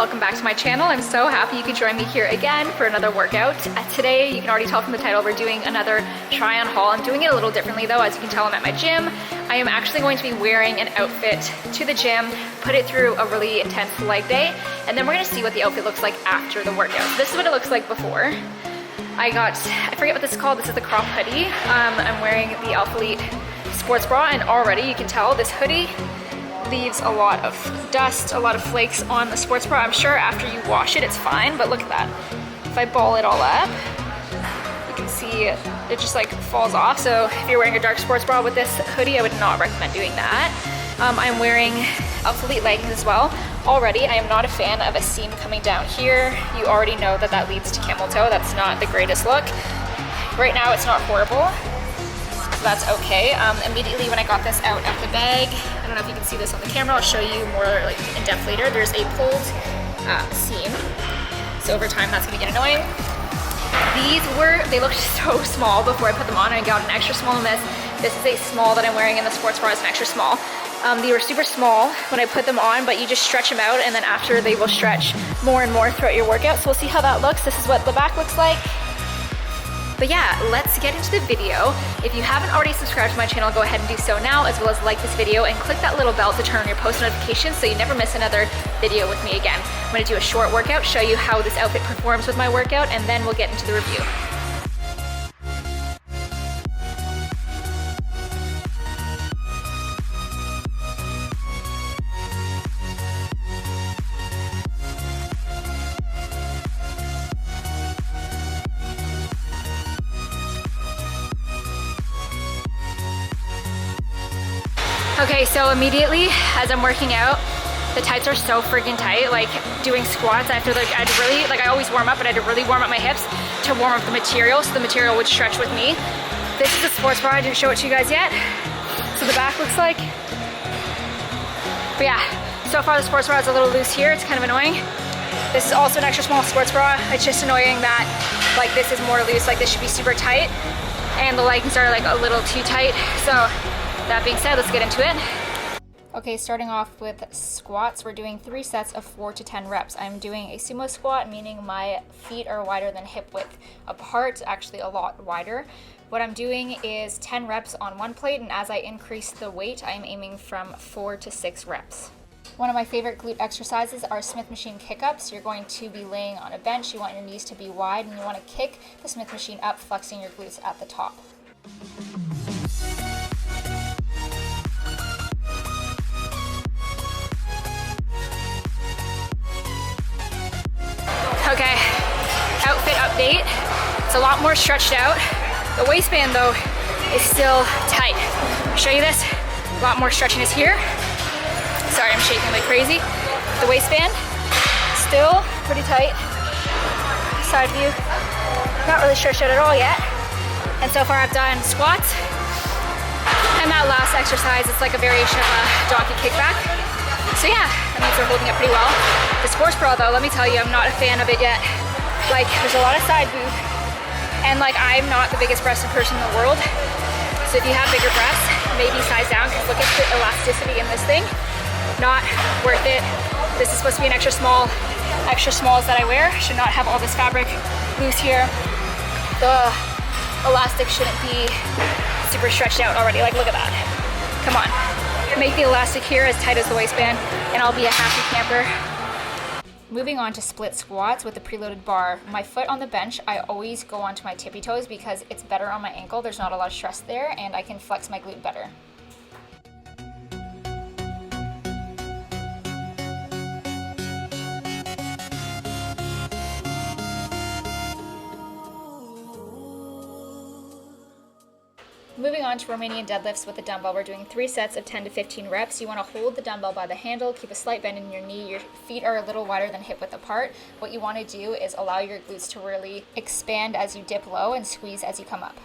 welcome back to my channel. I'm so happy you could join me here again for another workout. Today, you can already tell from the title, we're doing another try on haul. I'm doing it a little differently though. As you can tell, I'm at my gym. I am actually going to be wearing an outfit to the gym, put it through a really intense leg day, and then we're gonna see what the outfit looks like after the workout. So this is what it looks like before. I forget what this is called. This is the crop hoodie. I'm wearing the Alphalete sports bra, and already you can tell this hoodie leaves a lot of dust, a lot of flakes on the sports bra. I'm sure after you wash it, it's fine, but look at that. If I ball it all up, you can see it just like falls off. So if you're wearing a dark sports bra with this hoodie, I would not recommend doing that. I'm wearing Alphalete leggings as well. Already, I am not a fan of a seam coming down here. You already know that that leads to camel toe. That's not the greatest look. Right now, it's not horrible. That's okay. Immediately when I got this out of the bag, I don't know if you can see this on the camera, I'll show you more like in depth later. There's a pulled seam. So over time that's gonna get annoying. They looked so small before I put them on. I got an extra small in this. This is a small that I'm wearing in the sports bra. It's an extra small. They were super small when I put them on, but you just stretch them out and then after they will stretch more and more throughout your workout. So we'll see how that looks. This is what the back looks like. But yeah, let's get into the video. If you haven't already subscribed to my channel, go ahead and do so now, as well as like this video and click that little bell to turn on your post notifications so you never miss another video with me again. I'm gonna do a short workout, show you how this outfit performs with my workout, and then we'll get into the review. Okay, so immediately as I'm working out, the tights are so freaking tight. Like doing squats, I always warm up, but I had to really warm up my hips to warm up the material so the material would stretch with me. This is a sports bra, I didn't show it to you guys yet. So the back looks like, but yeah, so far the sports bra is a little loose here, it's kind of annoying. This is also an extra small sports bra. It's just annoying that like this is more loose, like this should be super tight, and the leggings are like a little too tight. So that being said, let's get into it. Okay, starting off with squats, we're doing 3 sets of 4 to 10 reps. I'm doing a sumo squat, meaning my feet are wider than hip width apart, actually a lot wider. What I'm doing is 10 reps on one plate, and as I increase the weight, I'm aiming from 4 to 6 reps. One of my favorite glute exercises are Smith machine kick-ups. You're going to be laying on a bench, you want your knees to be wide, and you want to kick the Smith machine up, flexing your glutes at the top. Okay, outfit update. It's a lot more stretched out. The waistband though is still tight. I'll show you this. A lot more stretchiness here. Sorry, I'm shaking like crazy. The waistband, still pretty tight. Side view, not really stretched out at all yet. And so far I've done squats. And that last exercise, it's like a variation of a donkey kickback. So yeah, that means we're holding it pretty well. The sports bra though, let me tell you, I'm not a fan of it yet. Like, there's a lot of side boob, and like, I'm not the biggest breasted person in the world. So if you have bigger breasts, maybe size down, because look at the elasticity in this thing. Not worth it. This is supposed to be an extra small. Extra smalls that I wear should not have all this fabric loose here. The elastic shouldn't be super stretched out already. Like, look at that. Come on. Make the elastic here as tight as the waistband, and I'll be a happy camper. Moving on to split squats with the preloaded bar. My foot on the bench, I always go onto my tippy toes because it's better on my ankle. There's not a lot of stress there, and I can flex my glute better. Moving on to Romanian deadlifts with the dumbbell, we're doing 3 sets of 10 to 15 reps. You want to hold the dumbbell by the handle, keep a slight bend in your knee. Your feet are a little wider than hip width apart. What you want to do is allow your glutes to really expand as you dip low and squeeze as you come up.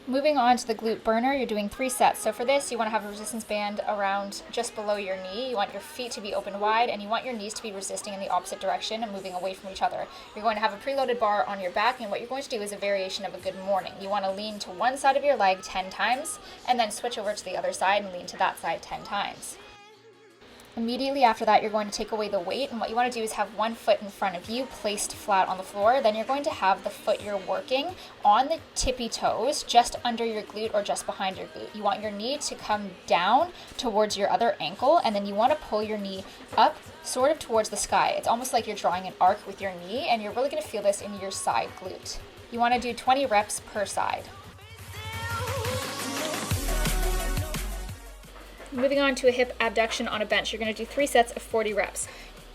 Moving on to the glute burner, you're doing 3 sets. So for this, you want to have a resistance band around just below your knee. You want your feet to be open wide, and you want your knees to be resisting in the opposite direction and moving away from each other. You're going to have a preloaded bar on your back, and what you're going to do is a variation of a good morning. You want to lean to one side of your leg 10 times, and then switch over to the other side and lean to that side 10 times. Immediately after that, you're going to take away the weight, and what you want to do is have one foot in front of you placed flat on the floor. Then you're going to have the foot you're working on the tippy toes, just under your glute or just behind your glute. You want your knee to come down towards your other ankle, and then you want to pull your knee up sort of towards the sky. It's almost like you're drawing an arc with your knee, and you're really going to feel this in your side glute. You want to do 20 reps per side. Moving on to a hip abduction on a bench, you're going to do 3 sets of 40 reps.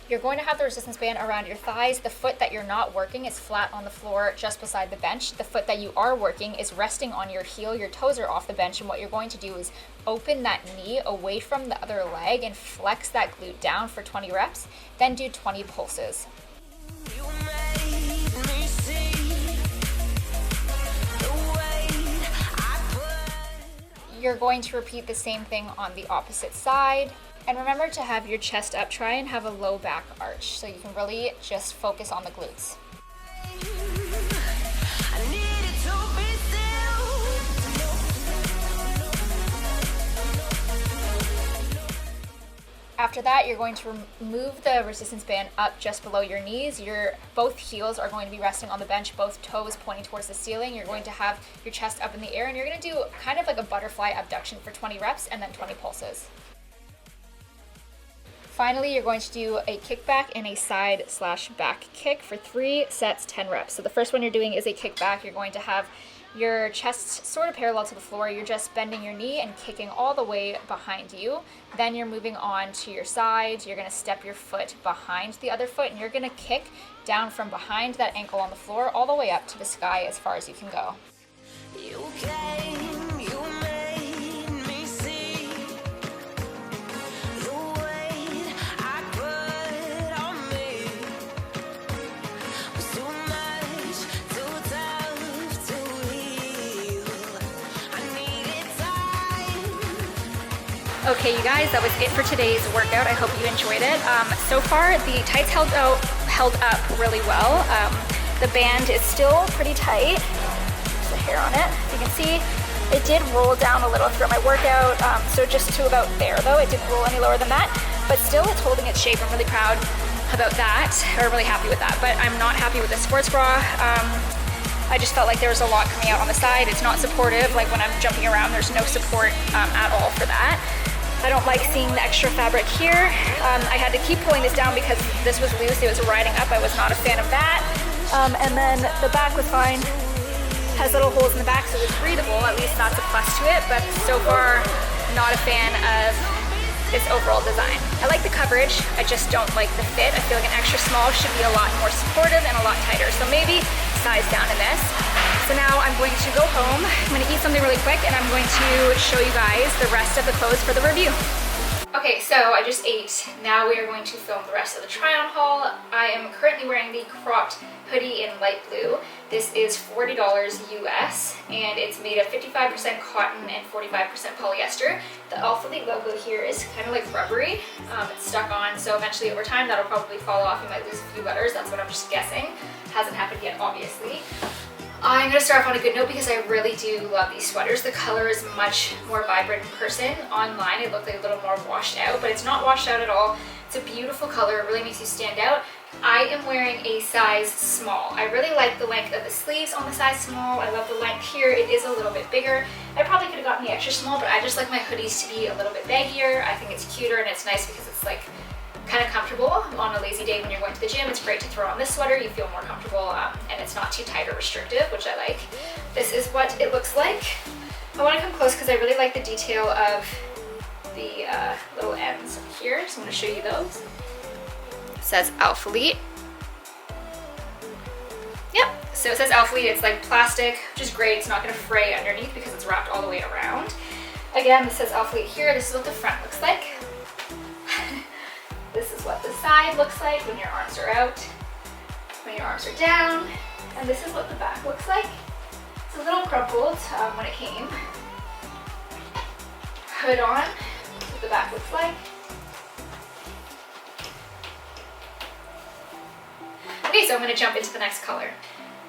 You're going to have the resistance band around your thighs. The foot that you're not working is flat on the floor just beside the bench. The foot that you are working is resting on your heel. Your toes are off the bench, and what you're going to do is open that knee away from the other leg and flex that glute down for 20 reps. Then do 20 pulses. You're going to repeat the same thing on the opposite side. And remember to have your chest up. Try and have a low back arch so you can really just focus on the glutes. After that, you're going to move the resistance band up just below your knees. Both heels are going to be resting on the bench, both toes pointing towards the ceiling. You're going to have your chest up in the air, and you're going to do kind of like a butterfly abduction for 20 reps and then 20 pulses. Finally, you're going to do a kickback and a side/back kick for 3 sets, 10 reps. So the first one you're doing is a kickback. You're going to have your chest sort of parallel to the floor. You're just bending your knee and kicking all the way behind you. Then you're moving on to your side. You're going to step your foot behind the other foot, and you're going to kick down from behind that ankle on the floor all the way up to the sky as far as you can go. Okay, you guys, that was it for today's workout. I hope you enjoyed it. So far, the tights held up really well. The band is still pretty tight. There's the hair on it. You can see it did roll down a little throughout my workout, so just to about there though. It didn't roll any lower than that, but still it's holding its shape. I'm really proud about that, or really happy with that, but I'm not happy with the sports bra. I just felt like there was a lot coming out on the side. It's not supportive. Like when I'm jumping around, there's no support at all for that. I don't like seeing the extra fabric here. I had to keep pulling this down because this was loose, it was riding up. I was not a fan of that. And then the back was fine. Has little holes in the back, so it's breathable. At least that's a plus to it, but so far, not a fan of its overall design. I like the coverage, I just don't like the fit. I feel like an extra small should be a lot more supportive and a lot tighter. So maybe size down in this. So now I'm going to go home, I'm going to eat something really quick, and I'm going to show you guys the rest of the clothes for the review. Okay, so I just ate. Now we are going to film the rest of the try-on haul. I am currently wearing the cropped hoodie in light blue. This is $40 US, and it's made of 55% cotton and 45% polyester. The Alphalete logo here is kind of like rubbery. It's stuck on, so eventually over time that'll probably fall off. You might lose a few butters, that's what I'm just guessing. Hasn't happened yet, obviously. I'm going to start off on a good note because I really do love these sweaters. The color is much more vibrant in person. Online it looked like a little more washed out, but it's not washed out at all. It's a beautiful color, it really makes you stand out. I am wearing a size small. I really like the length of the sleeves on the size small. I love the length here. It is a little bit bigger. I probably could have gotten the extra small, but I just like my hoodies to be a little bit baggier. I think it's cuter and it's nice because it's like kind of comfortable on a lazy day when you're going to the gym. It's great to throw on this sweater. You feel more comfortable and it's not too tight or restrictive, which I like. This is what it looks like. I want to come close because I really like the detail of the little ends here, so I'm going to show you those. It says Alphalete. Yep, so it says Alphalete. It's like plastic, which is great. It's not going to fray underneath because it's wrapped all the way around. Again, this says Alphalete here. This is what the front looks like. This is what the side looks like when your arms are out, when your arms are down, and this is what the back looks like. It's a little crumpled when it came. Hood on, that's what the back looks like. Okay, so I'm going to jump into the next color.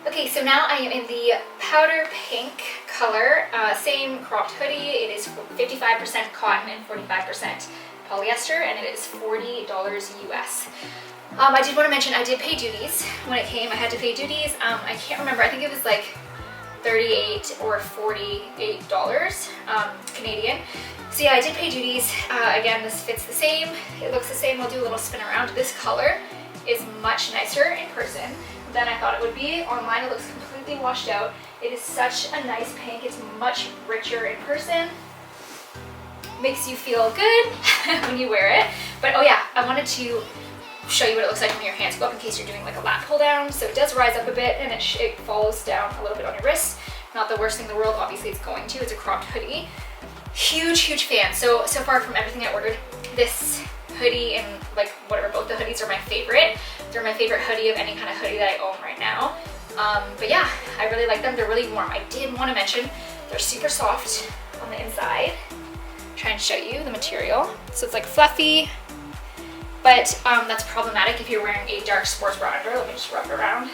Okay, so now I am in the powder pink color, same cropped hoodie. It is 55% cotton and 45% polyester, and it is $40 US. I did want to mention I did pay duties when it came. I had to pay duties. I can't remember. I think it was like $38 or $48 Canadian. So yeah, I did pay duties. Again, this fits the same. It looks the same. I'll do a little spin around. This color is much nicer in person than I thought it would be. Online, it looks completely washed out. It is such a nice pink. It's much richer in person. Makes you feel good when you wear it. But oh yeah, I wanted to show you what it looks like when your hands go up in case you're doing like a lat pull down. So it does rise up a bit and it falls down a little bit on your wrist. Not the worst thing in the world, obviously it's going to. It's a cropped hoodie. Huge fan. So far from everything I ordered, this hoodie and like whatever, both the hoodies are my favorite. They're my favorite hoodie of any kind of hoodie that I own right now. But yeah, I really like them. They're really warm. I did want to mention they're super soft on the inside. Try and show you the material. So it's like fluffy, but that's problematic if you're wearing a dark sports bra under. Let me just rub it around.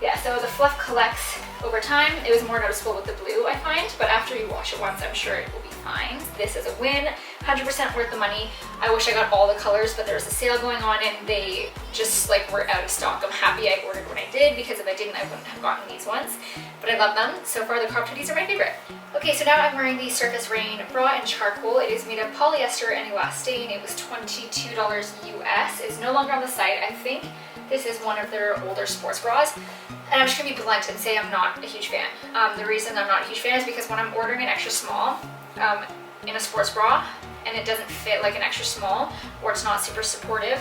Yeah, so the fluff collects over time. It was more noticeable with the blue, I find, but after you wash it once, I'm sure it will be fine. This is a win, 100% worth the money. I wish I got all the colors, but there was a sale going on and they just like were out of stock. I'm happy I ordered when I did, because if I didn't, I wouldn't have gotten these ones, but I love them. So far, the cropped hoodies are my favorite. Okay, so now I'm wearing the Surface Rain bra in charcoal. It is made of polyester and elastane. It was $22 US. It's no longer on the site. I think this is one of their older sports bras. And I'm just gonna be blunt and say I'm not a huge fan. The reason I'm not a huge fan is because when I'm ordering an extra small in a sports bra and it doesn't fit like an extra small, or it's not super supportive,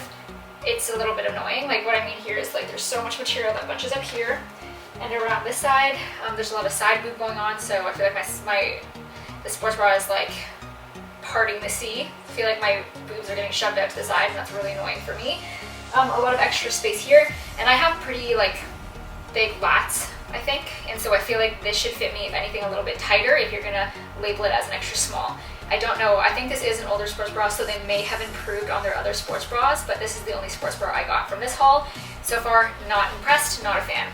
it's a little bit annoying. Like what I mean here is like there's so much material that bunches up here and around this side. There's a lot of side boob going on, so I feel like the sports bra is like parting the sea. I feel like my boobs are getting shoved out to the side, and that's really annoying for me. A lot of extra space here, and I have pretty like big lats, I think, and so I feel like this should fit me, if anything, a little bit tighter if you're gonna label it as an extra small. I don't know, I think this is an older sports bra, so they may have improved on their other sports bras, but this is the only sports bra I got from this haul. So far, not impressed, not a fan.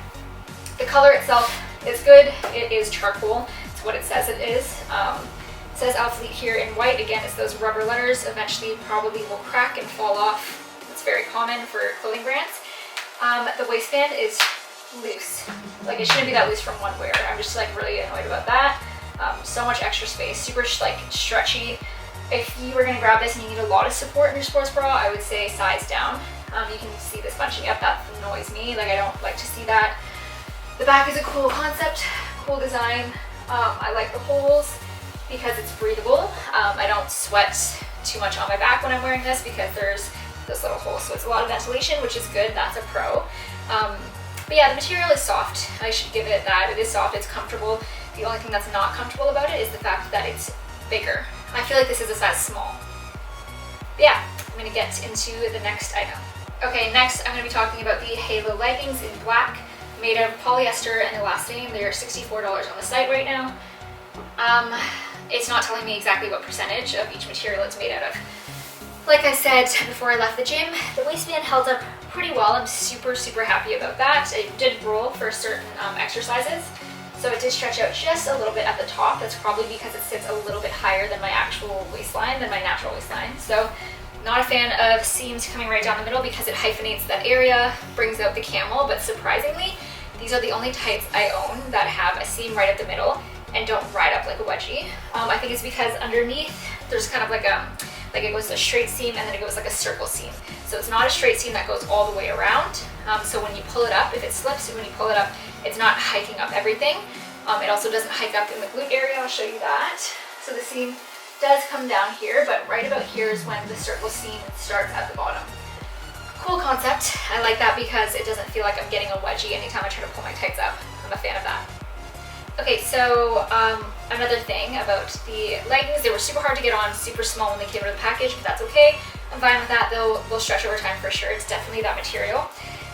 The color itself is good. It is charcoal. It's what it says it is. It says Alphalete here in white. Again, it's those rubber letters. Eventually, probably will crack and fall off. It's very common for clothing brands. The waistband is loose. Like it shouldn't be that loose from one wear. I'm just like really annoyed about that. So much extra space, super like stretchy. If you were gonna grab this and you need a lot of support in your sports bra, I would say size down. You can see this bunching up. That annoys me. Like I don't like to see that. The back is a cool concept, cool design. I like the holes because it's breathable. I don't sweat too much on my back when I'm wearing this because there's this little hole, so it's a lot of ventilation, which is good. That's a pro. But yeah, the material is soft. I should give it that. It is soft, it's comfortable. The only thing that's not comfortable about it is the fact that it's bigger. I feel like this is a size small. But yeah, I'm gonna get into the next item. Okay, next I'm gonna be talking about the Halo leggings in black, made of polyester and elastane. They're $64 on the site right now. It's not telling me exactly what percentage of each material it's made out of. Like I said before I left the gym, the waistband held up pretty well. I'm super happy about that. It did roll for certain exercises, so it did stretch out just a little bit at the top. That's probably because it sits a little bit higher than my actual waistline, than my natural waistline. So not a fan of seams coming right down the middle because it hyphenates that area, brings out the camel, but surprisingly, these are the only tights I own that have a seam right up the middle and don't ride up like a wedgie. I think it's because underneath there's kind of like it goes a straight seam and then it goes like a circle seam. So it's not a straight seam that goes all the way around. So when you pull it up, if it slips, when you pull it up, it's not hiking up everything. It also doesn't hike up in the glute area. I'll show you that. So the seam does come down here, but right about here is when the circle seam starts at the bottom. Cool concept. I like that because it doesn't feel like I'm getting a wedgie anytime I try to pull my tights up. I'm a fan of that. Okay, so another thing about the leggings, they were super hard to get on, super small when they came out of the package, but that's okay. I'm fine with that. They'll stretch over time for sure. It's definitely that material.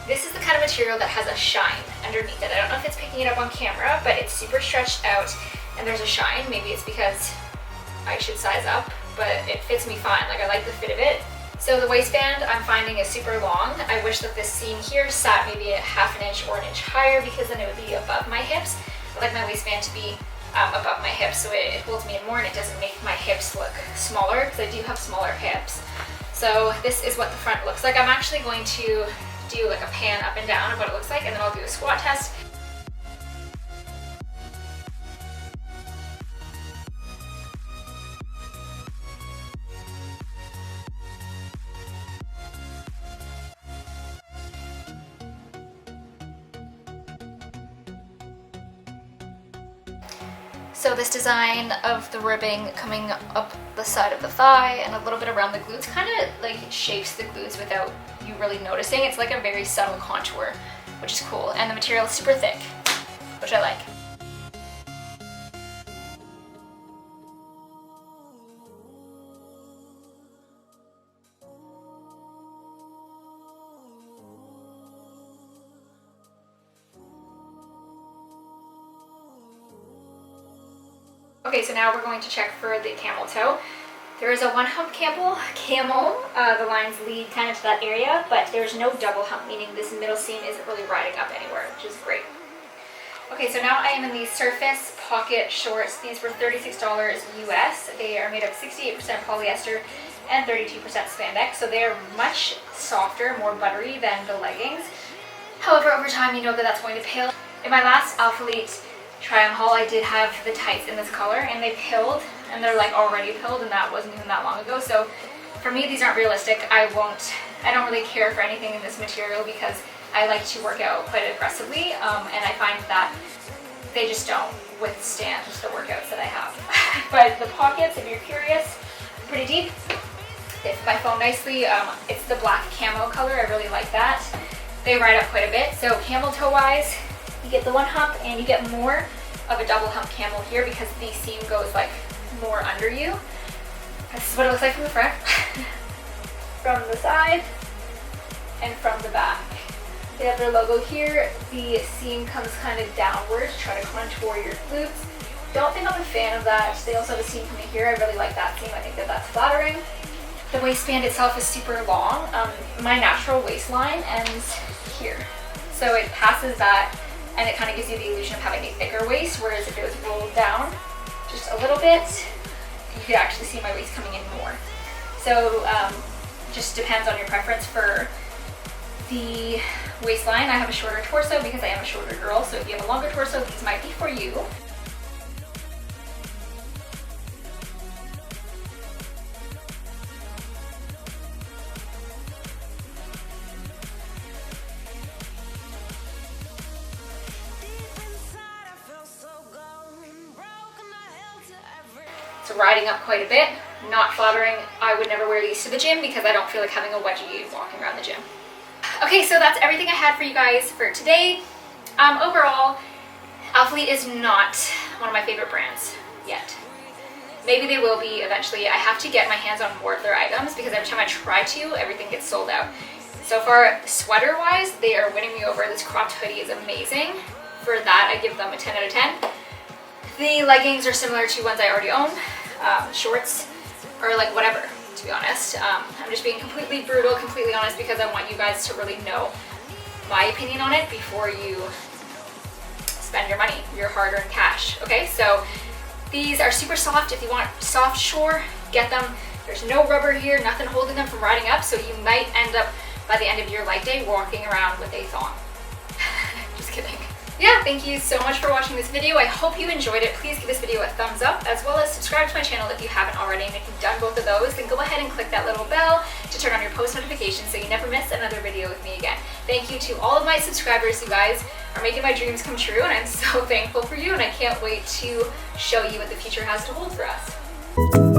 This is the kind of material that has a shine underneath it. I don't know if it's picking it up on camera, but it's super stretched out and there's a shine. Maybe it's because I should size up, but it fits me fine. Like I like the fit of it. So the waistband I'm finding is super long. I wish that this seam here sat maybe a half an inch or an inch higher because then it would be above my hips. I like my waistband to be above my hips, so it holds me in more and it doesn't make my hips look smaller because I do have smaller hips. So this is what the front looks like. I'm actually going to do like a pan up and down of what it looks like, and then I'll do a squat test. So this design of the ribbing coming up the side of the thigh and a little bit around the glutes kind of like shapes the glutes without you really noticing. It's like a very subtle contour, which is cool. And the material is super thick, which I like. Okay, so now we're going to check for the camel toe. There is a one hump camel. The lines lead kind of to that area, but there's no double hump, meaning this middle seam isn't really riding up anywhere, which is great. Okay, so now I am in these Surface Pocket shorts. These were $36 US. They are made of 68% polyester and 32% spandex, so they are much softer, more buttery than the leggings. However, over time, you know that that's going to peel. In my last Alphalete try on haul, I did have the tights in this color and they pilled, and they're like already pilled, and that wasn't even that long ago. So for me, these aren't realistic. I don't really care for anything in this material because I like to work out quite aggressively, and I find that they just don't withstand the workouts that I have. But the pockets, if you're curious, pretty deep. They fit my phone nicely. It's the black camo color. I really like that. They ride up quite a bit. So camel toe wise, you get the one hump and you get more of a double hump camel here because the seam goes like more under you. This is what it looks like from the front, from the side, and from the back. They have their logo here. The seam comes kind of downward to try to contour your glutes. Don't think I'm a fan of that. They also have a seam coming here. I really like that seam. I think that that's flattering. The waistband itself is super long. My natural waistline ends here. So it passes that, and it kind of gives you the illusion of having a thicker waist, whereas if it was rolled down just a little bit, you could actually see my waist coming in more. So just depends on your preference for the waistline. I have a shorter torso because I am a shorter girl, so if you have a longer torso, these might be for you. It's riding up quite a bit, not flattering. I would never wear these to the gym because I don't feel like having a wedgie walking around the gym. Okay, so that's everything I had for you guys for today. Overall, Alphalete is not one of my favorite brands yet. Maybe they will be eventually. I have to get my hands on more of their items because every time I try to, everything gets sold out. So far, sweater-wise, they are winning me over. This cropped hoodie is amazing. For that, I give them a 10 out of 10. The leggings are similar to ones I already own. Shorts are like whatever, to be honest. I'm just being completely brutal, completely honest, because I want you guys to really know my opinion on it before you spend your money, your hard-earned cash. Okay, so these are super soft. If you want soft, sure, get them. There's no rubber here, nothing holding them from riding up, so you might end up, by the end of your leg day, walking around with a thong. Just kidding. Yeah, thank you so much for watching this video. I hope you enjoyed it. Please give this video a thumbs up, as well as subscribe to my channel if you haven't already. And if you've done both of those, then go ahead and click that little bell to turn on your post notifications so you never miss another video with me again. Thank you to all of my subscribers. You guys are making my dreams come true, and I'm so thankful for you, and I can't wait to show you what the future has to hold for us.